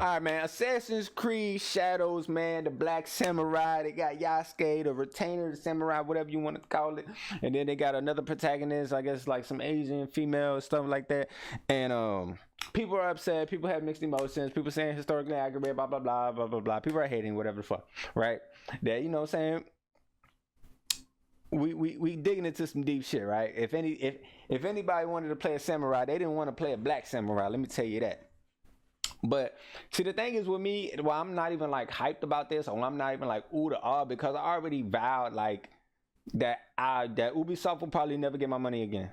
All right, man. Assassin's Creed Shadows, man. The Black Samurai. They got Yasuke, the Retainer, the Samurai, whatever you want to call it. And then they got another protagonist, I guess, like some Asian female stuff like that. And people are upset. People have mixed emotions. People saying historically accurate, blah blah blah blah blah blah. People are hating whatever the fuck, right? That you know what I'm saying. We digging into some deep shit, right? If anybody wanted to play a samurai, they didn't want to play a black samurai. Let me tell you that. But see, the thing is with me, well, I'm not even like hyped about this, or I'm not even like ooh the ah, because I already vowed like that Ubisoft will probably never get my money again.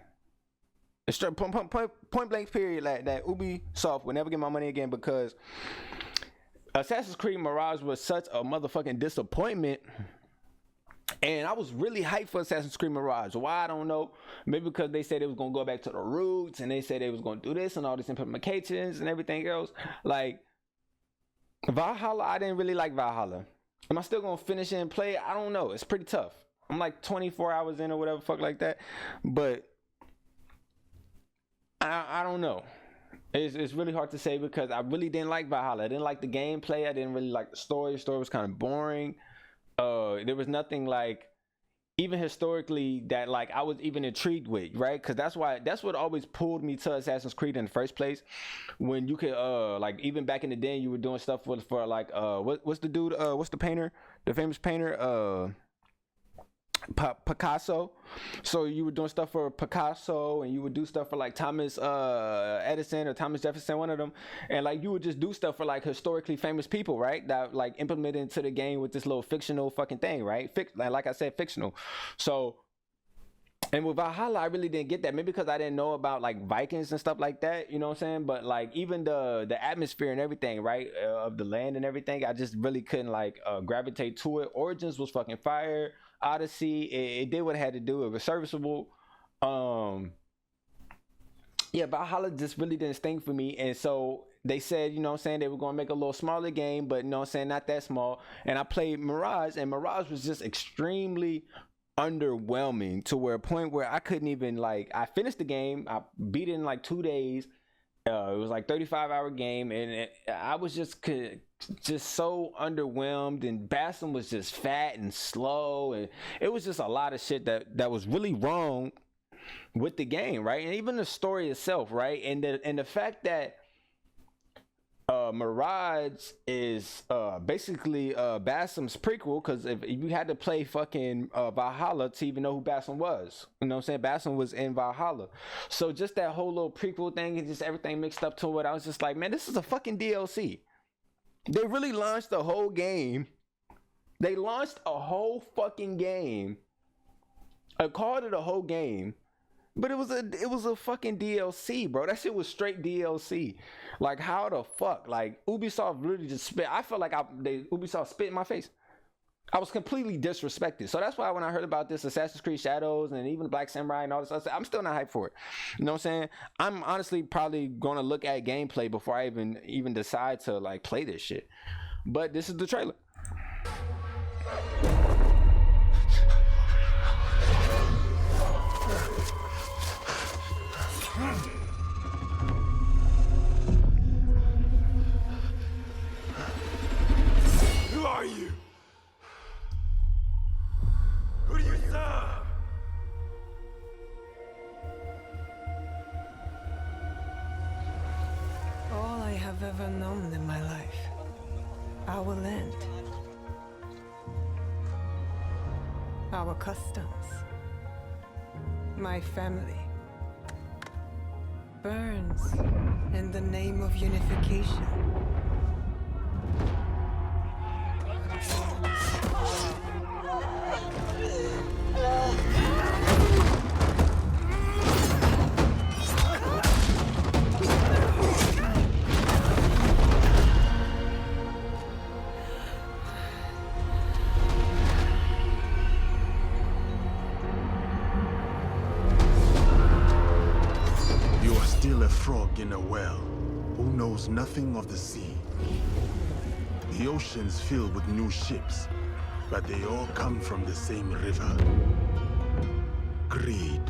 It's straight point blank period, like that Ubisoft will never get my money again because Assassin's Creed Mirage was such a motherfucking disappointment. And I was really hyped for Assassin's Creed Mirage. Why? I don't know. Maybe because they said it was going to go back to the roots and they said they was going to do this and all these implementations and everything else. Like, Valhalla, I didn't really like Valhalla. Am I still going to finish it and play it? I don't know. It's pretty tough. I'm like 24 hours in or whatever fuck like that. But I don't know. It's really hard to say because I really didn't like Valhalla. I didn't like the gameplay. I didn't really like the story. The story was kind of boring. There was nothing like even historically that like I was even intrigued with, right? Because that's what always pulled me to Assassin's Creed in the first place. When you could like even back in the day you were doing stuff for like what's the dude what's the painter, the famous painter Picasso. So you were doing stuff for Picasso and you would do stuff for like Thomas Edison or Thomas Jefferson, one of them, and like you would just do stuff for like historically famous people, right? That like implemented into the game with this little fictional fucking thing, right? Like I said, fictional. So and with Valhalla, I really didn't get that. Maybe because I didn't know about like Vikings and stuff like that, you know what I'm saying? But like even the atmosphere and everything, right, of the land and everything, I just really couldn't like gravitate to it. Origins was fucking fire. Odyssey, it did what it had to do. It was serviceable. Yeah, Valhalla just really didn't sting for me. And so they said, you know what I'm saying, they were going to make a little smaller game, but you know what I'm saying, not that small. And I played Mirage, and Mirage was just extremely underwhelming to where a point where I couldn't even like, I finished the game, I beat it in like 2 days. It was like 35-hour game, and I was just so underwhelmed, and Basim was just fat and slow, and it was just a lot of shit that was really wrong with the game, right? And even the story itself, right? And the fact that Mirage is basically Basim's prequel, because if you had to play fucking Valhalla to even know who Basim was, you know what I'm saying? Basim was in Valhalla. So just that whole little prequel thing and just everything mixed up to it, I was just like, man, this is a fucking DLC. They really launched the whole game. They launched a whole fucking game. I called it a whole game. But it was a fucking DLC, bro. That shit was straight DLC. Like, how the fuck? Like, Ubisoft really just spit. I felt like Ubisoft spit in my face. I was completely disrespected. So that's why when I heard about this Assassin's Creed Shadows and even Black Samurai and all this stuff, I'm still not hyped for it. You know what I'm saying? I'm honestly probably going to look at gameplay before I even decide to like play this shit. But this is the trailer. Who are you? Who do you serve? All I have ever known in my life. Our land. Our customs. My family. Burns in the name of unification. A frog in a well who knows nothing of the sea. The ocean's filled with new ships, but they all come from the same river. Greed.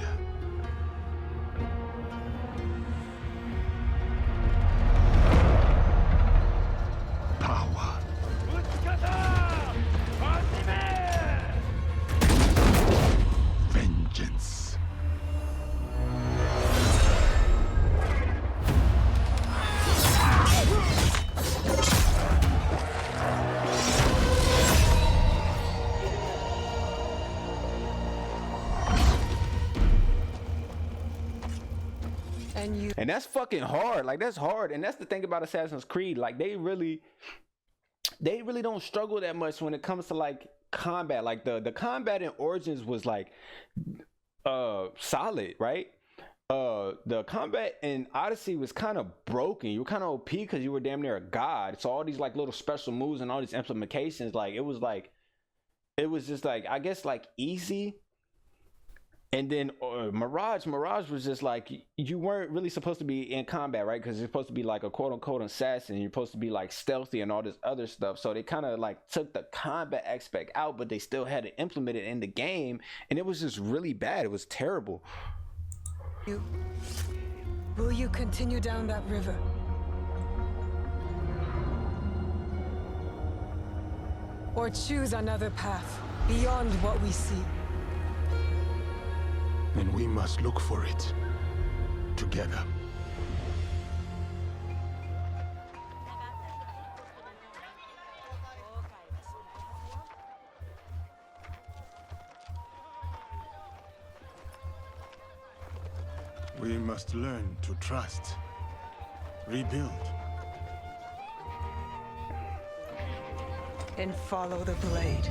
And that's fucking hard. Like, that's hard. And that's the thing about Assassin's Creed. Like, they really don't struggle that much when it comes to like combat. Like the combat in Origins was like solid, right? The combat in Odyssey was kind of broken. You were kind of OP because you were damn near a god. So all these like little special moves and all these implementations, like it was just like, I guess, like easy. And then Mirage was just like, you weren't really supposed to be in combat, right? Because you're supposed to be like a quote unquote assassin. You're supposed to be like stealthy and all this other stuff. So they kind of like took the combat aspect out, but they still had to implement it in the game. And it was just really bad. It was terrible. Will you continue down that river? Or choose another path beyond what we see? And we must look for it together. We must learn to trust, rebuild. And follow the blade.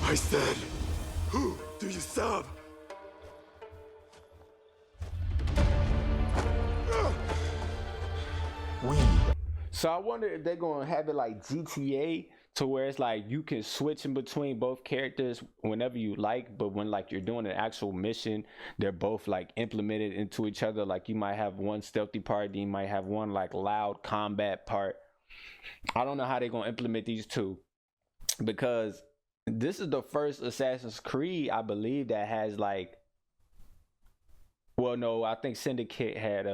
I said, who do you serve? So I wonder if they're gonna have it like GTA, to where it's like you can switch in between both characters whenever you like, but when like you're doing an actual mission, they're both like implemented into each other. Like you might have one stealthy part, then you might have one like loud combat part. I don't know how they're gonna implement these two, because this is the first Assassin's Creed, I believe, that has like, well, no, I think Syndicate had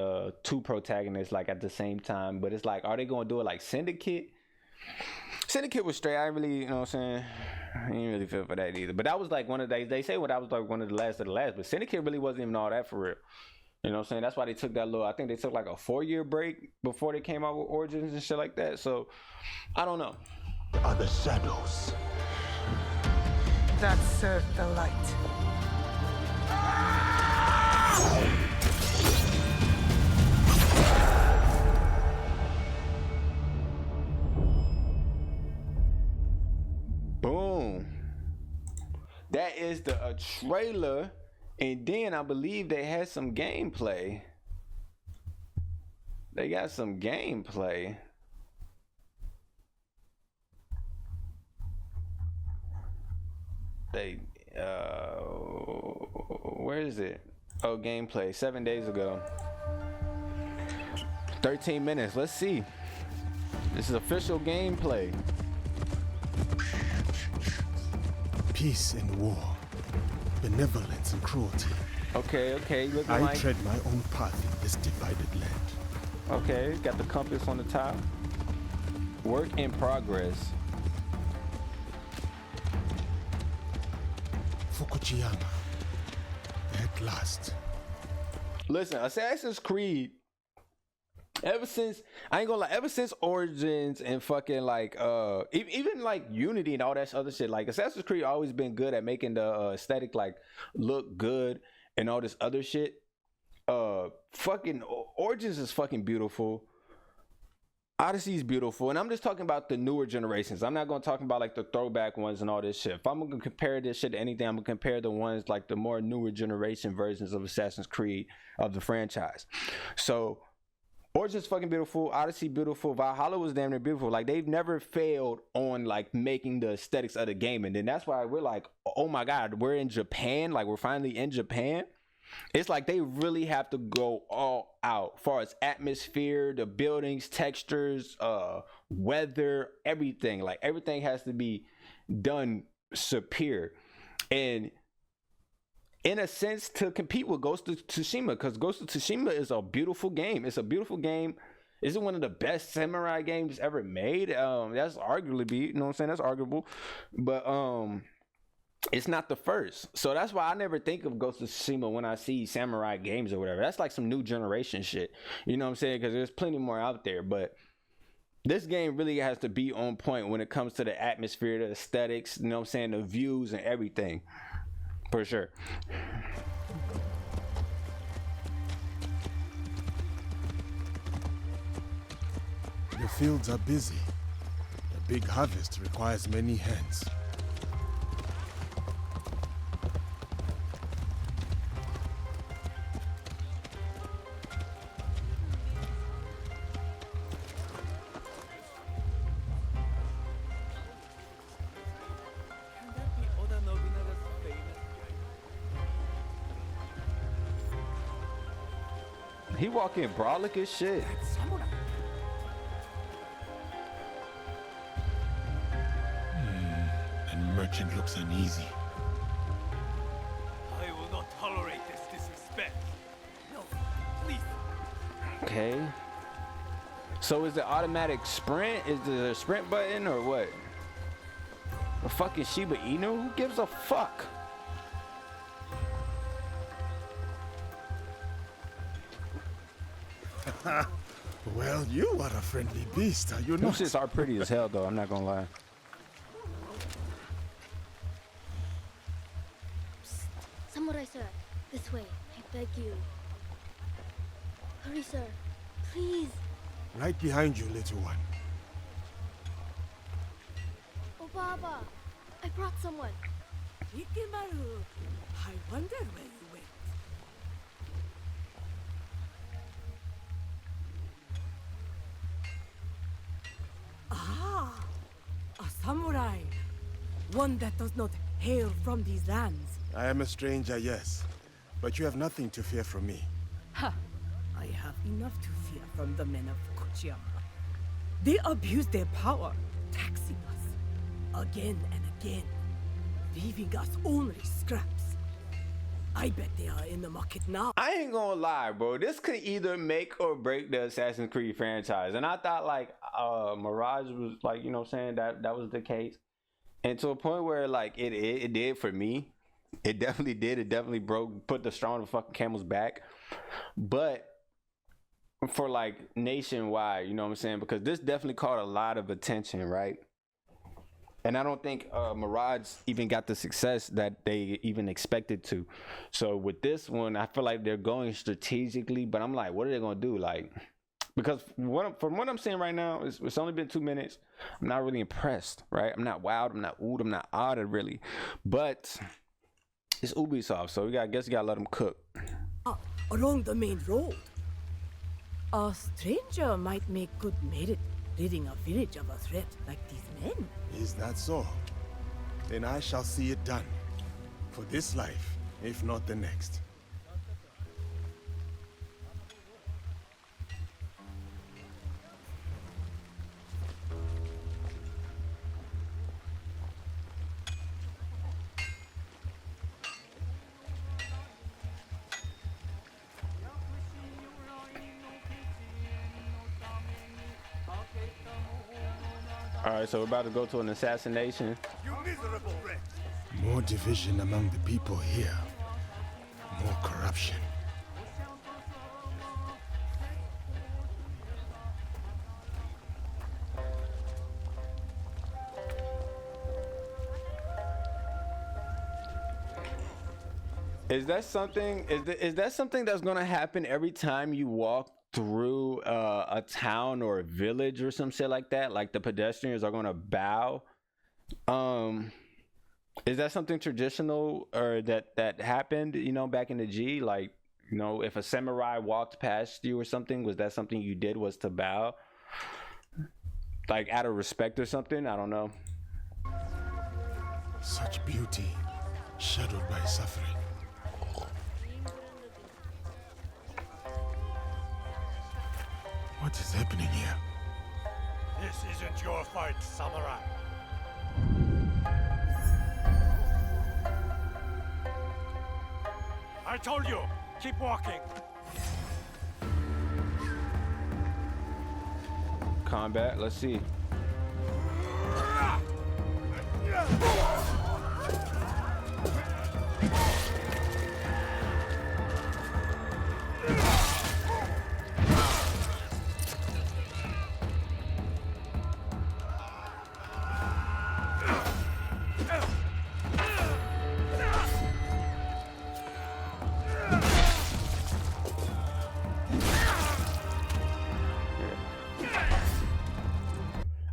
two protagonists like at the same time, but it's like, are they gonna do it like Syndicate? Syndicate was straight. I really, you know what I'm saying, I didn't really feel for that either. But that was like one of the, they say that was like one of the last of the last, but Syndicate really wasn't even all that for real. You know what I'm saying? That's why they took that little, I think they took like a 4-year break before they came out with Origins and shit like that. So I don't know. Are the shadows That serve the light. Boom. That is the trailer, and then I believe they had some gameplay. They got some gameplay. They where is it? Oh, gameplay 7 days ago. 13 minutes. Let's see. This is official gameplay. peace and war, benevolence and cruelty. Okay, looking I like, tread my own path in this divided land. okay, got the compass on the top. Work in progress. Fukujiyama, at last. Listen, Assassin's Creed, ever since, I ain't gonna lie, ever since Origins and fucking like even like Unity and all that other shit, like Assassin's Creed always been good at making the aesthetic like look good and all this other shit. Fucking Origins is fucking beautiful. Odyssey is beautiful, and I'm just talking about the newer generations. I'm not gonna talk about like the throwback ones and all this shit. If I'm gonna compare this shit to anything, I'm gonna compare the ones like the more newer generation versions of Assassin's Creed of the franchise. So Origins fucking beautiful, Odyssey beautiful, Valhalla was damn near beautiful. Like they've never failed on like making the aesthetics of the game, and then that's why we're like, oh my god, we're in Japan. Like we're finally in Japan. It's like they really have to go all out as far as atmosphere, the buildings, textures, weather, everything. Like everything has to be done superior. and in a sense to compete with Ghost of Tsushima, because Ghost of Tsushima is a beautiful game. It's a beautiful game. Is it one of the best samurai games ever made? That's arguably, you know what I'm saying? That's arguable, but it's not the first. So that's why I never think of Ghost of Tsushima when I see samurai games or whatever. That's like some new generation shit. You know what I'm saying? Because there's plenty more out there, but this game really has to be on point when it comes to the atmosphere, the aesthetics, you know what I'm saying, the views and everything. For sure. The fields are busy. The big harvest requires many hands. He walking brolic as shit. And merchant looks uneasy. I will not tolerate this disrespect. No, please. Okay. So is it automatic sprint? Is there a sprint button or what? A fucking Shiba Inu? Who gives a fuck? Well, you are a friendly beast, are you Those not? shits are pretty as hell though, I'm not gonna lie. Samurai sir, this way, I beg you. Hurry sir, please. Right behind you, little one. Oh Baba, I brought someone. Ikimaru, I wonder where you went. Ah, a samurai. One that does not hail from these lands. I am a stranger, yes. But you have nothing to fear from me. Ha! I have enough to fear from the men of Kochiyama. They abuse their power, taxing us again and again, leaving us only scraps. I bet they are in the market now. I ain't gonna lie, bro. This could either make or break the Assassin's Creed franchise. And I thought like Mirage was like, you know what I'm saying, that was the case. And to a point where like it did for me. It definitely did. It definitely put the straw on the fucking camel's back. But for like nationwide, you know what I'm saying? Because this definitely caught a lot of attention, right? And I don't think Mirage even got the success that they even expected to. So with this one, I feel like they're going strategically, but I'm like, what are they gonna do? Like, because from what I'm seeing right now, it's only been 2 minutes. I'm not really impressed, right? I'm not wowed. I'm not oohed. I'm not outed really, but it's Ubisoft, so I guess you gotta let them cook. Along the main road. A stranger might make good merit ridding a village of a threat like these men. Is that so? Then I shall see it done. For this life, if not the next. All right, so we're about to go to an assassination. You miserable wretch. More division among the people here. More corruption. Is that something? Is that something that's gonna happen every time you walk through a town or a village or some shit like that? Like the pedestrians are gonna bow. Is that something traditional or that happened? You know, back in the G, like, you know, if a samurai walked past you or something, was that something you did was to bow, like out of respect or something? I don't know. Such beauty, shadowed by suffering. What is happening here? This isn't your fight, samurai. I told you, keep walking. Combat, let's see.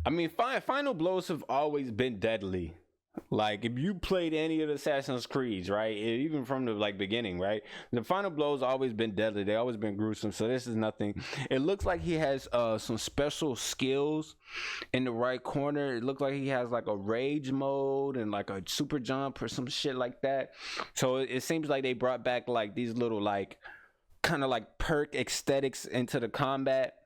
I mean, final blows have always been deadly. Like, if you played any of the Assassin's Creeds, right, even from the beginning, right, the final blows always been deadly. They always been gruesome. So this is nothing. It looks like he has some special skills in the right corner. It looks like he has like a rage mode and like a super jump or some shit like that. So it seems like they brought back like these little like kind of like perk aesthetics into the combat,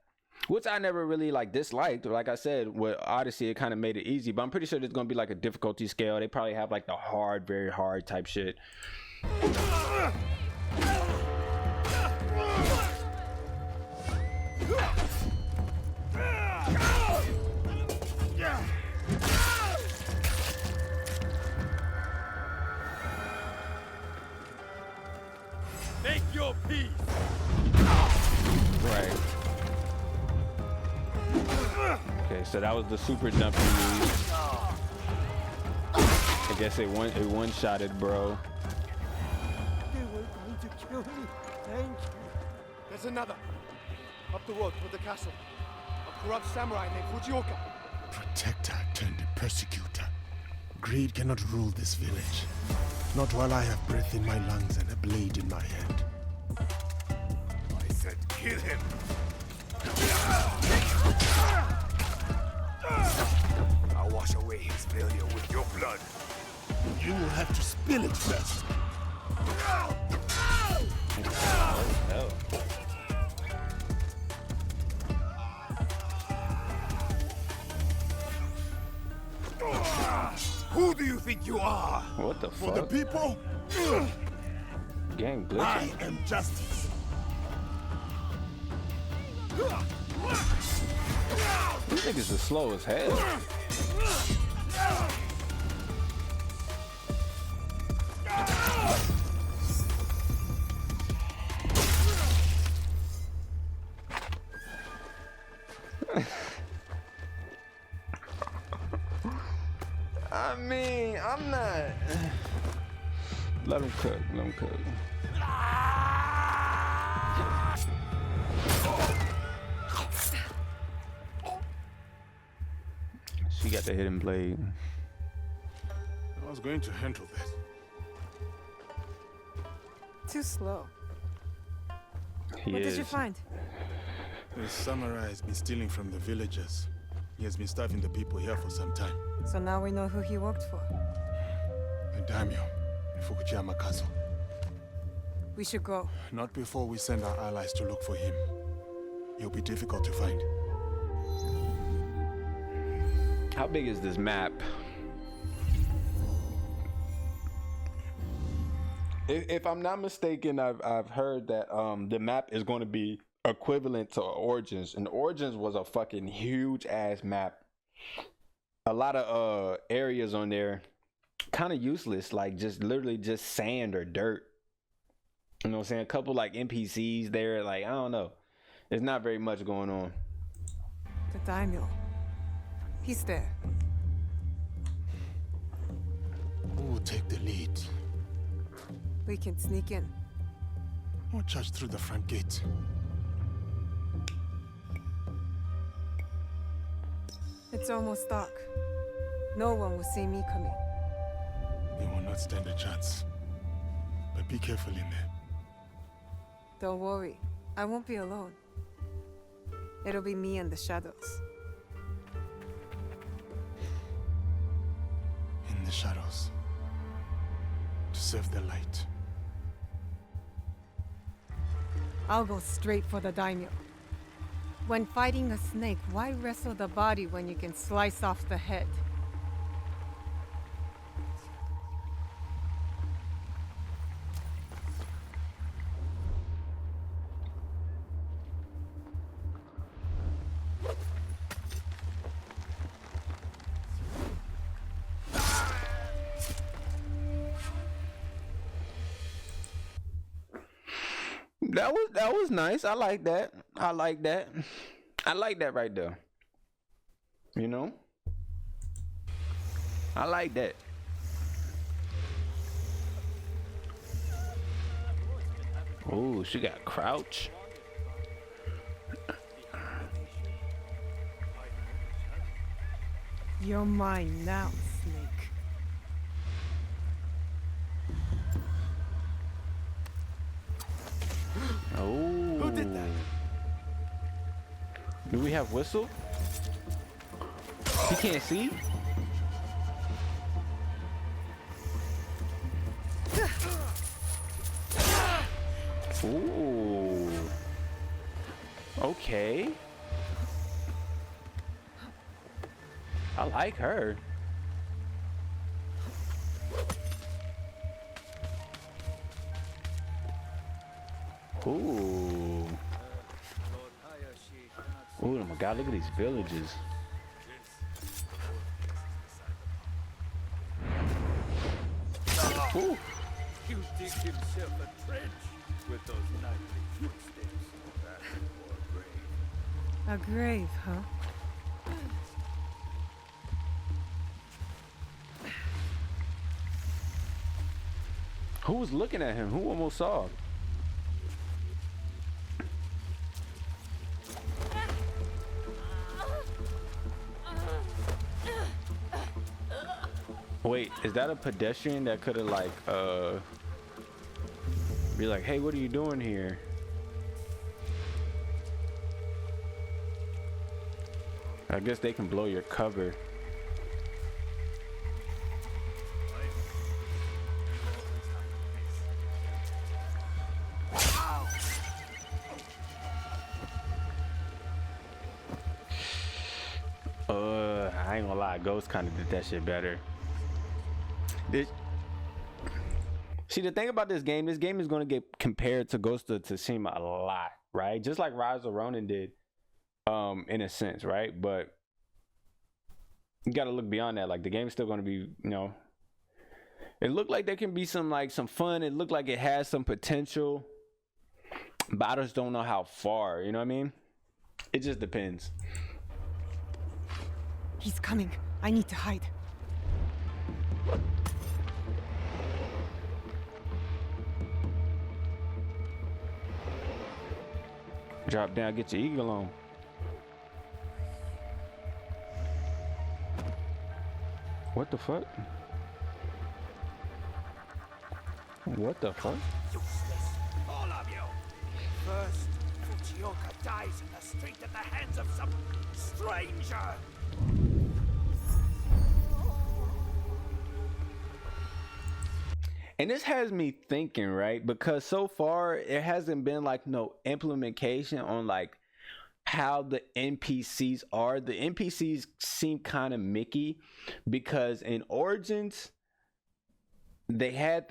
which I never really like disliked. Like I said, with Odyssey, it kind of made it easy, but I'm pretty sure there's gonna be like a difficulty scale. They probably have like the hard, very hard type shit. Make your peace. Right. Okay, so that was the super jumping move. I guess it one-shotted, bro. They were going to kill me. Thank you. There's another. Up the road toward the castle. A corrupt samurai named Fujioka. Protector turned persecutor. Greed cannot rule this village. Not while I have breath in my lungs and a blade in my hand. I said kill him. I'll wash away his failure with your blood. You will have to spill it first. Who do you think you are? What the For the fuck? people, Game glitching. I am justice. These niggas are slow as hell. I mean, I'm not. Let him cook. Let him cook. She got the hidden blade. I was going to handle that. Too slow. He What is. did you find? The samurai has been stealing from the villagers. He has been starving the people here for some time. So now we know who he worked for. The daimyo in Fukuyama Castle. We should go. Not before we send our allies to look for him. He'll be difficult to find. How big is this map? If I'm not mistaken, I've heard that the map is going to be equivalent to Origins, and Origins was a fucking huge ass map. A lot of areas on there kind of useless, like just literally just sand or dirt. You know what I'm saying? A couple like NPCs there, like I don't know. There's not very much going on. The daimyo. He's there. Who will take the lead? We can sneak in. Or charge through the front gate? It's almost dark. No one will see me coming. They will not stand a chance. But be careful in there. Don't worry. I won't be alone. It'll be me and the shadows. In the shadows. To serve the light. I'll go straight for the daimyo. When fighting a snake, why wrestle the body when you can slice off the head? That was nice. I like that. I like that. I like that right there. You know? I like that. Oh, she got crouch. You're mine now, Snake. Oh. Who did that? Do we have whistle? He can't see? Ooh. Okay. I like her. Ooh. Ooh, oh my God, look at these villages. Ooh. You dig himself a trench with those nightly footsteps. That's A grave, huh? Who was looking at him? Who almost saw? Wait, is that a pedestrian that could have like be like, hey, what are you doing here? I guess they can blow your cover. I ain't gonna lie, Ghost kind of did that shit better. See, the thing about this game is going to get compared to Ghost of Tsushima a lot, right? Just like Rise of Ronin did, in a sense, right? But you got to look beyond that. Like, the game's still going to be, you know, it looked like there can be some fun. It looked like it has some potential, but I just don't know how far. You know what I mean? It just depends. He's coming. I need to hide. Drop down, get your eagle on. What the fuck? What the fuck? useless, all of you. First, Fujioka dies in the street at the hands of some stranger. And this has me thinking, right? Because so far it hasn't been like no implementation on like how the NPCs are. The NPCs seem kind of Mickey because in Origins they have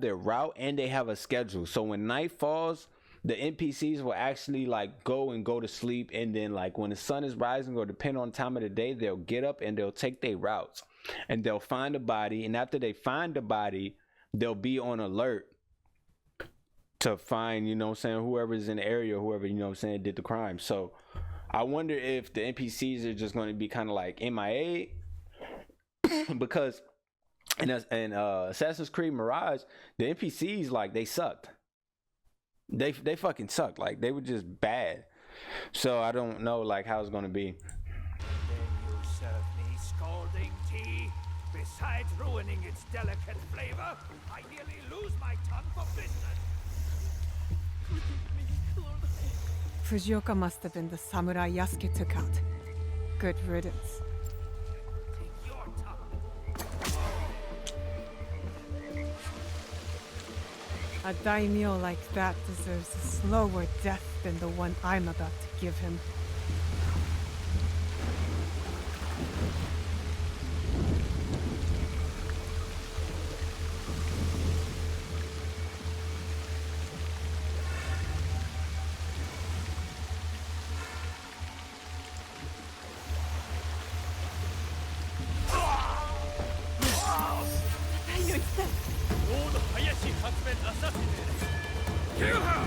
their route and they have a schedule. So when night falls, the NPCs will actually like go to sleep, and then like when the sun is rising or depending on the time of the day, they'll get up and they'll take their routes and they'll find a body, and after they find the body, they'll be on alert to find, you know what I'm saying, whoever's in the area, whoever, you know what I'm saying, did the crime. So I wonder if the NPCs are just going to be kind of like MIA because in Assassin's Creed Mirage, the NPCs, like, they sucked. They fucking sucked. Like, they were just bad. So I don't know like how it's going to be. Then you serve me scalding tea. Besides ruining its delicate flavor, I nearly lose my tongue for business. Fujioka must have been the samurai Yasuke took out. Good riddance. Take your tongue. A daimyo like that deserves a slower death than the one I'm about to give him. Lord Hayashi has been assassinated. Kill her!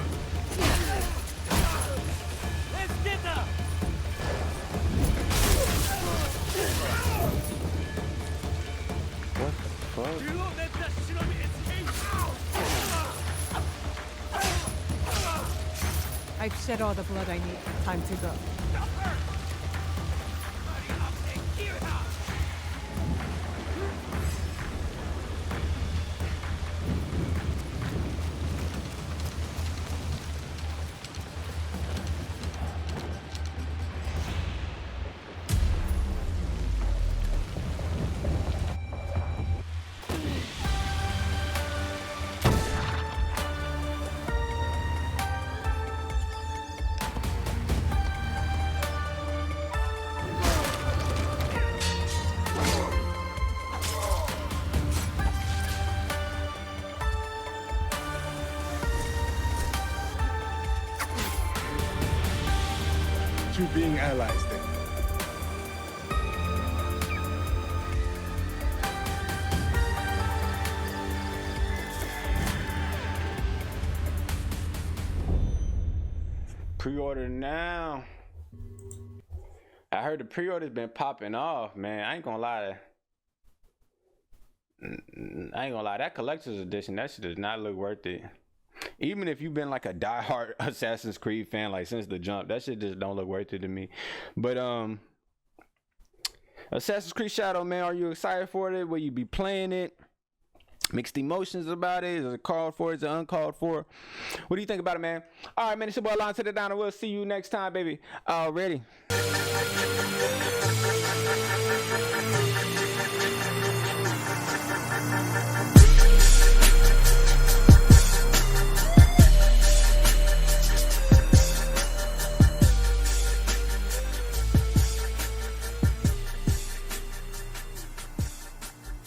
I've shed all the blood I need. Time to go. Stop her! Hurry up and gear up! You being allies then. Pre-order now. I heard the pre-order's been popping off, man. I ain't gonna lie. That collector's edition, that shit does not look worth it. Even if you've been like a diehard Assassin's Creed fan, like since the jump, that shit just don't look worth it to me. But Assassin's Creed Shadow, man, are you excited for it? Will you be playing it? Mixed emotions about it. Is it called for? Is it uncalled for? What do you think about it, man? All right, man, it's your boy Lon to the Down, and we'll see you next time, baby. Already.